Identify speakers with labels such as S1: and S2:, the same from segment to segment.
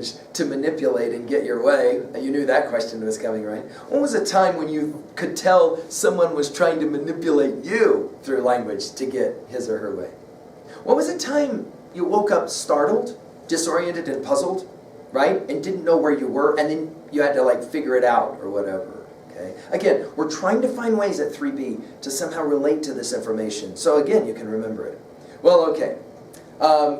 S1: language to manipulate and get your way? You knew that question was coming, right? When was a time when you could tell someone was trying to manipulate you through language to get his or her way? When was a time you woke up startled, disoriented, and puzzled, right? And didn't know where you were, and then you had to like figure it out or whatever, okay? Again, we're trying to find ways at 3B to somehow relate to this information. So again, you can remember it. Well, okay.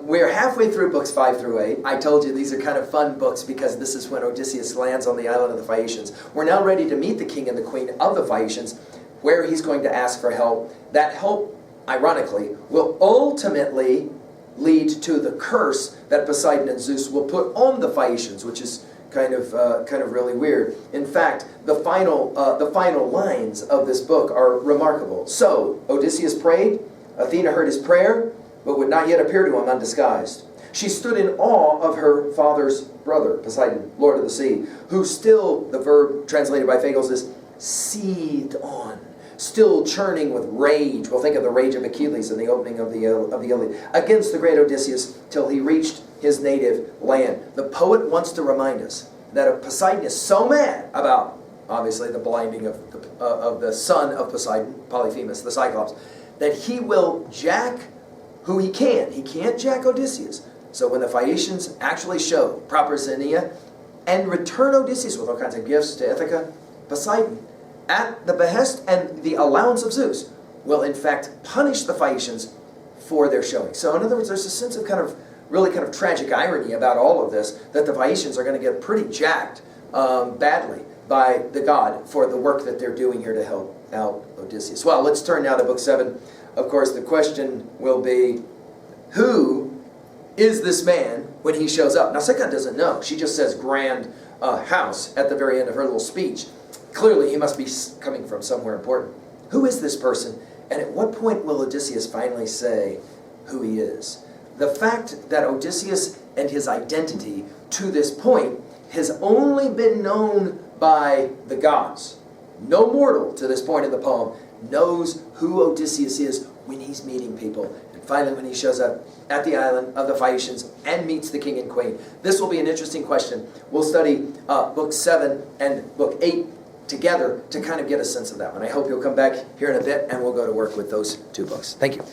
S1: We're halfway through books 5 through 8. I told you these are kind of fun books because this is when Odysseus lands on the island of the Phaeacians. We're now ready to meet the king and the queen of the Phaeacians, where he's going to ask for help. That help, ironically, will ultimately lead to the curse that Poseidon and Zeus will put on the Phaeacians, which is kind of really weird. In fact, the final lines of this book are remarkable. So, Odysseus prayed, Athena heard his prayer, but would not yet appear to him undisguised. She stood in awe of her father's brother, Poseidon, lord of the sea, who still, the verb translated by Fagles is seethed on, still churning with rage. We'll think of the rage of Achilles in the opening of the Iliad, against the great Odysseus till he reached his native land. The poet wants to remind us that Poseidon is so mad about, obviously, the blinding of the son of Poseidon, Polyphemus, the Cyclops, that he will jack who he can. He can't jack Odysseus. So when the Phaeacians actually show proper Xenia and return Odysseus with all kinds of gifts to Ithaca, Poseidon, at the behest and the allowance of Zeus, will in fact punish the Phaeacians for their showing. So in other words, there's a sense of really tragic irony about all of this, that the Phaeacians are going to get pretty jacked badly by the god for the work that they're doing here to help out Odysseus. Well, let's turn now to book 7. Of course, the question will be, who is this man when he shows up? Now, Nausicaa doesn't know. She just says grand house at the very end of her little speech. Clearly, he must be coming from somewhere important. Who is this person? And at what point will Odysseus finally say who he is? The fact that Odysseus and his identity to this point has only been known by the gods. No mortal to this point in the poem knows who Odysseus is when he's meeting people. And finally, when he shows up at the island of the Phaeacians and meets the king and queen. This will be an interesting question. We'll study book 7 and book 8 together to kind of get a sense of that one. I hope you'll come back here in a bit and we'll go to work with those 2 books. Thank you.